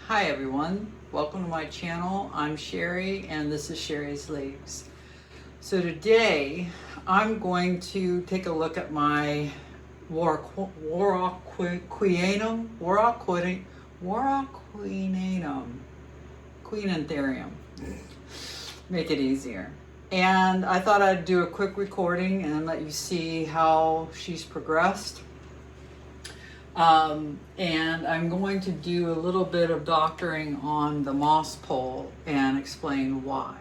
Hi everyone, welcome to my channel. I'm Sherry and this is Sherry's Leaves. So today I'm going to take a look at my Warocqueanum, Queen Anthurium. Make it easier. And I thought I'd do a quick recording and let you see how she's progressed. And I'm going to do a little bit of doctoring on the moss pole and explain why.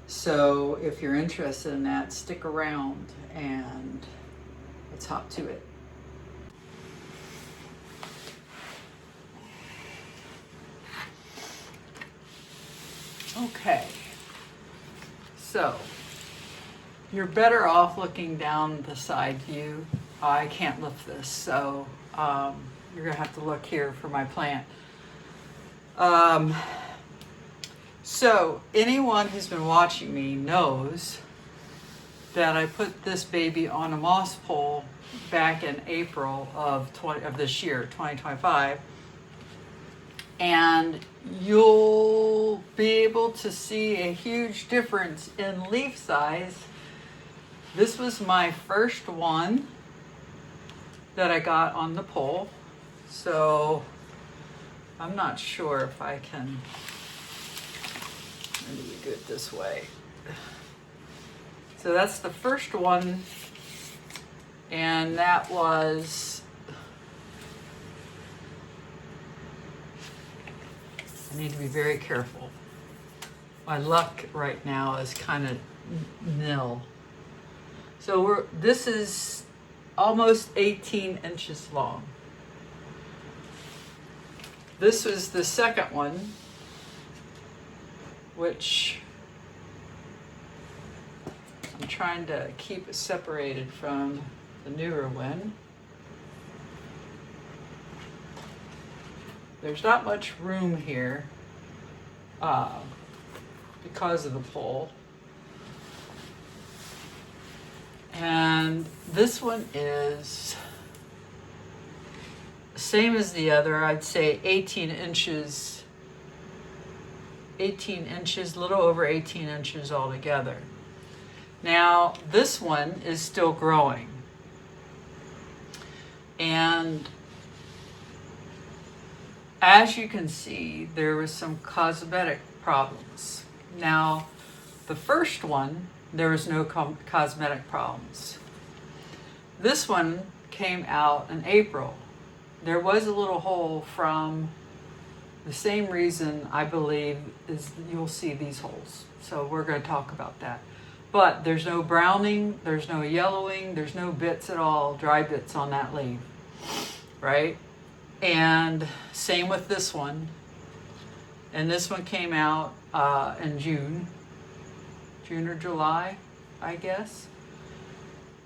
So if you're interested in that, stick around and let's hop to it. Okay, so you're better off looking down the side view. I can't lift this, so you're gonna have to look here for my plant. So anyone who's been watching me knows that I put this baby on a moss pole back in April of this year, 2025. And you'll be able to see a huge difference in leaf size. This was my first one that I got on the pole, so I'm not sure if I can, maybe we do it this way. So that's the first one, and that was, I need to be very careful. My luck right now is kind of nil. So this is almost 18 inches long. This was the second one, which I'm trying to keep it separated from the newer one. There's not much room here because of the pole. And this one is same as the other, I'd say 18 inches, a little over 18 inches altogether. Now, this one is still growing. And as you can see, there was some cosmetic problems. Now, the first one, there was no cosmetic problems. This one came out in April. There was a little hole from the same reason, I believe, is you'll see these holes. So we're going to talk about that. But there's no browning, there's no yellowing, there's no bits at all, dry bits on that leaf, right? And same with this one. And this one came out in June or July, I guess.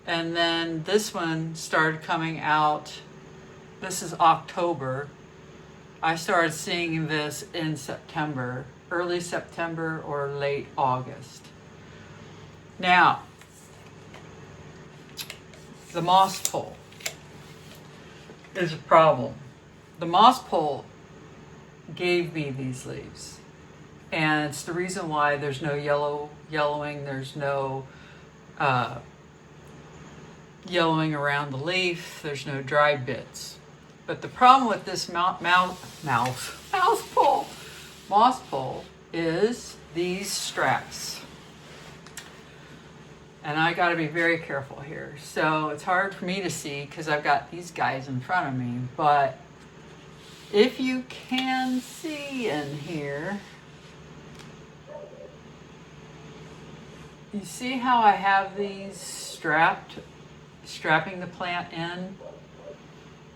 And then this one started coming out, this is October. I started seeing this in September, early September or late August. Now, the moss pole is a problem. The moss pole gave me these leaves. And it's the reason why there's no yellowing, there's no yellowing around the leaf, there's no dry bits. But the problem with this moss pole is these straps. And I got to be very careful here. So it's hard for me to see because I've got these guys in front of me. But if you can see in here, you see how I have these strapping the plant in?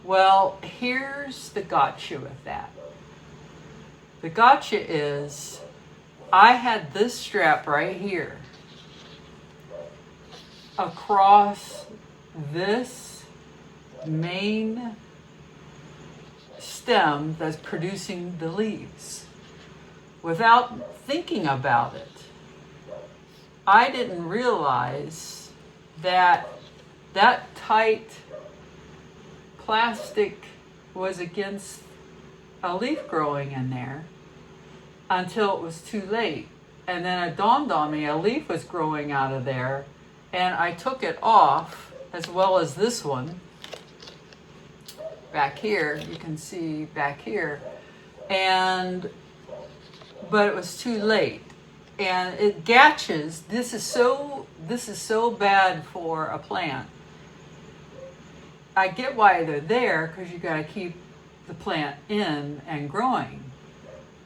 Well, here's the gotcha with that. The gotcha is I had this strap right here across this main stem that's producing the leaves without thinking about it. I didn't realize that that tight plastic was against a leaf growing in there until it was too late. And then it dawned on me a leaf was growing out of there, and I took it off, as well as this one back here. You can see back here. But it was too late. And it gatches. This is so bad for a plant. I get why they're there, because you got to keep the plant in and growing.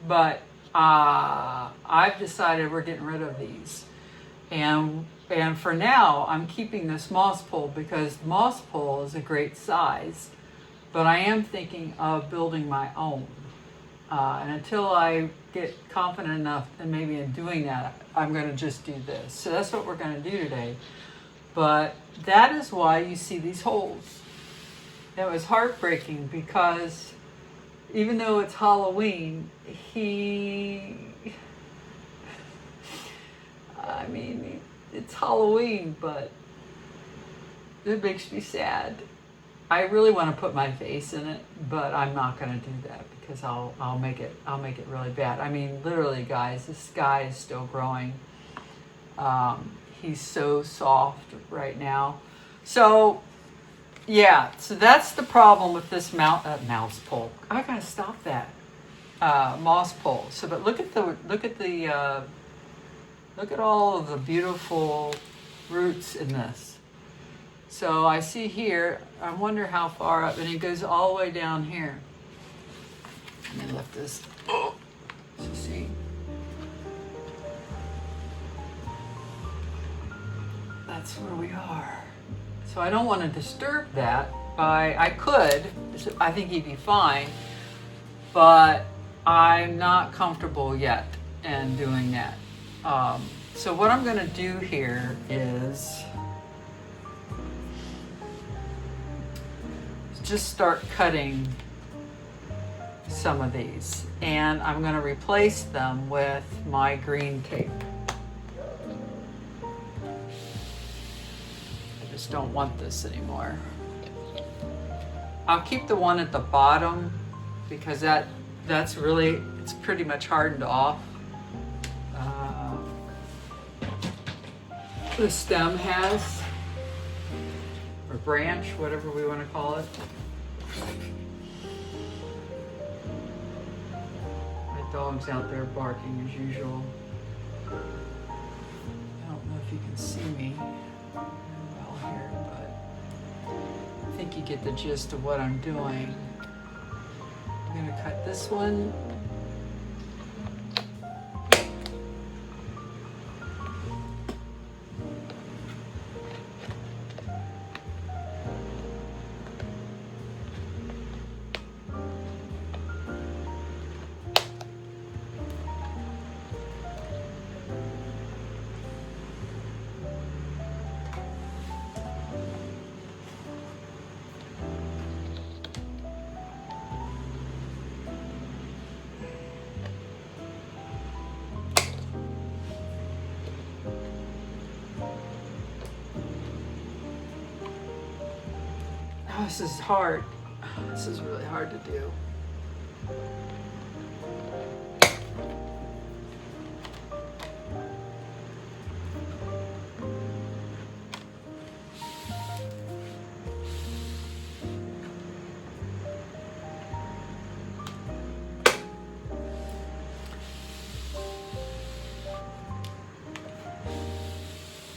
But I've decided we're getting rid of these. And for now, I'm keeping this moss pole because moss pole is a great size. But I am thinking of building my own. And until I get confident enough, and maybe in doing that, I'm going to just do this. So that's what we're going to do today. But that is why you see these holes. It was heartbreaking because even though it's Halloween, it's Halloween, but it makes me sad. I really want to put my face in it, but I'm not going to do that because I'll make it really bad. I mean, literally, guys, this guy is still growing. He's so soft right now. So, yeah. So that's the problem with this mouse pole. I gotta stop that moss pole. So, but look at all of the beautiful roots in this. So I see here, I wonder how far up, and it goes all the way down here. Let me lift this. Oh, so see. That's where we are. So I don't want to disturb that. I could. I think he'd be fine. But I'm not comfortable yet in doing that. So what I'm going to do here is just start cutting some of these, and I'm going to replace them with my green tape. I just don't want this anymore. I'll keep the one at the bottom because that's really, it's pretty much hardened off. The stem has, or branch, whatever we want to call it. My dog's out there barking as usual. I don't know if you can see me well here, but I think you get the gist of what I'm doing. I'm going to cut this one. Oh, this is hard. This is really hard to do.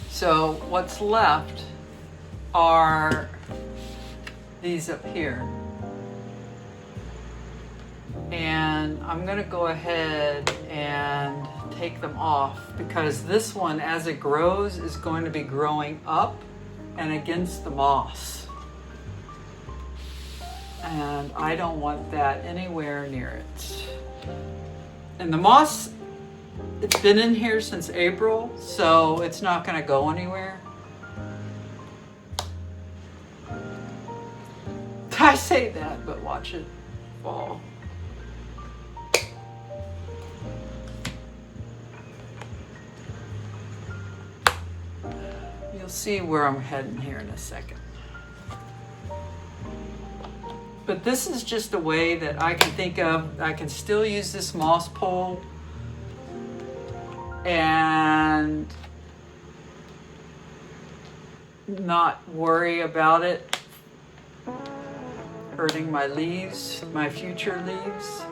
So what's left are these up here. And I'm going to go ahead and take them off because this one, as it grows, is going to be growing up and against the moss. And I don't want that anywhere near it. And the moss, it's been in here since April, so it's not going to go anywhere. I say that, but watch it fall. You'll see where I'm heading here in a second. But this is just a way that I can think of. I can still use this moss pole and not worry about it hurting my leaves, my future leaves.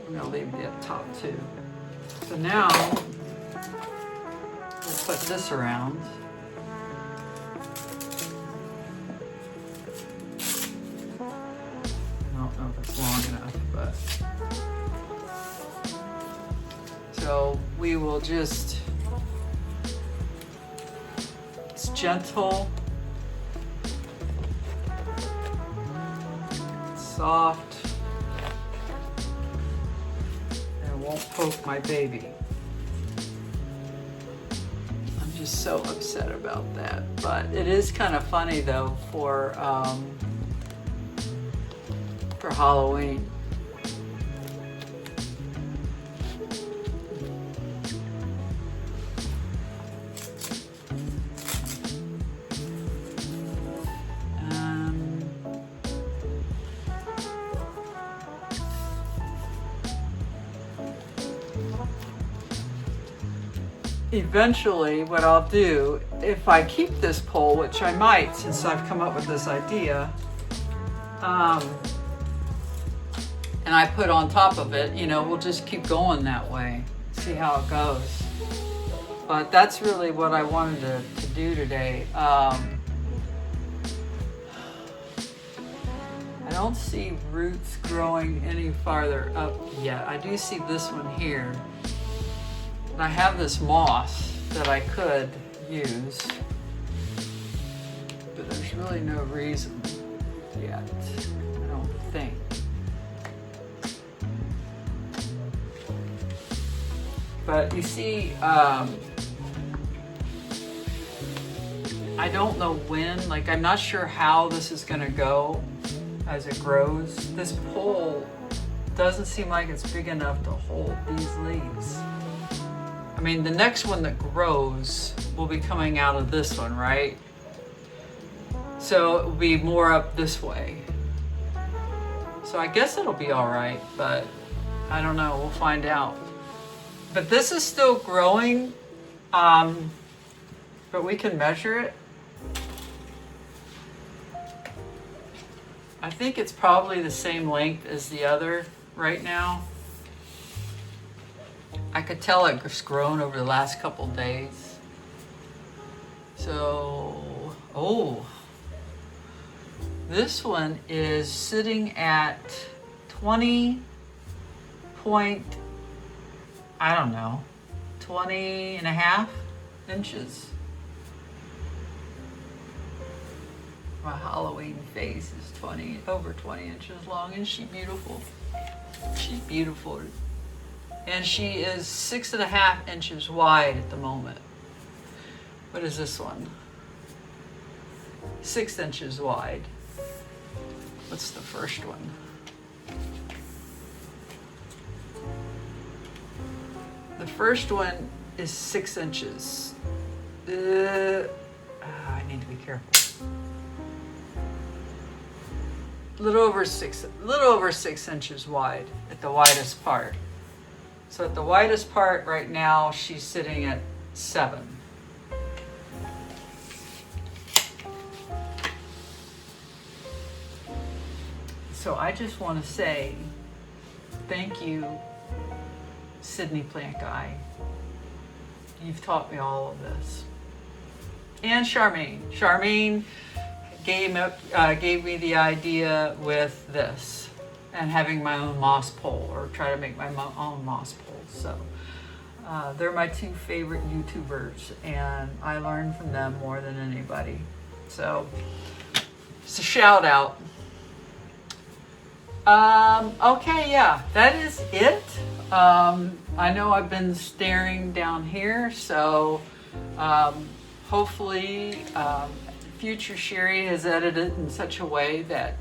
I'm gonna leave the up top too. So now, we'll put this around. I don't know if it's long enough, but. So we will just, it's gentle, soft, and it won't poke my baby. I'm just so upset about that, but it is kind of funny though for Halloween. Eventually, what I'll do, if I keep this pole, which I might since I've come up with this idea, and I put on top of it, you know, we'll just keep going that way, see how it goes. But that's really what I wanted to do today. I don't see roots growing any farther up yet. I do see this one here. I have this moss that I could use, but there's really no reason yet, I don't think. But you see, I don't know when, like I'm not sure how this is gonna go as it grows. This pole doesn't seem like it's big enough to hold these leaves. I mean, the next one that grows will be coming out of this one, right? So it will be more up this way. So I guess it'll be all right, but I don't know, we'll find out. But this is still growing, but we can measure it. I think it's probably the same length as the other right now. I could tell it's grown over the last couple days. So, oh, this one is sitting at 20 point, I don't know, 20 and a half inches. My Halloween face is over 20 inches long. Isn't she beautiful? She's beautiful. And she is 6.5 inches wide at the moment. What is this one? 6 inches wide. What's the first one? The first one is 6 inches. I need to be careful. A little over 6 inches wide at the widest part. So at the widest part right now, she's sitting at 7. So I just want to say thank you, Sydney Plant Guy. You've taught me all of this. And Charmaine. Charmaine gave me the idea with this and having my own moss pole, or try to make my own moss pole. So they're my two favorite YouTubers, and I learn from them more than anybody. So It's a shout out. Okay, yeah, that is it. I know I've been staring down here, so hopefully future Sherry has edited in such a way that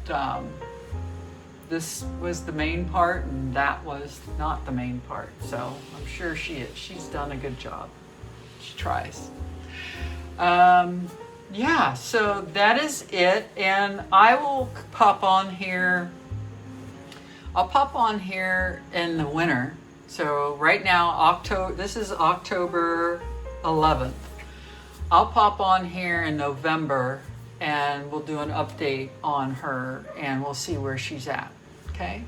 this was the main part and that was not the main part. So I'm sure she's done a good job. She tries. Yeah, so that is it, and I will pop on here. I'll pop on here in the winter. So right now, this is October 11th. I'll pop on here in November and we'll do an update on her and we'll see where she's at. Okay?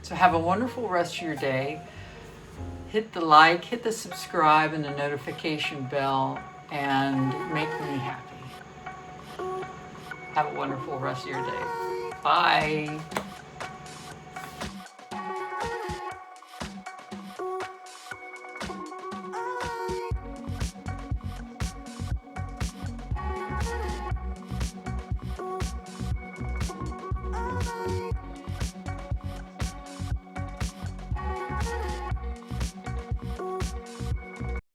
So have a wonderful rest of your day. Hit the like, hit the subscribe and the notification bell, and make me happy. Have a wonderful rest of your day. Bye.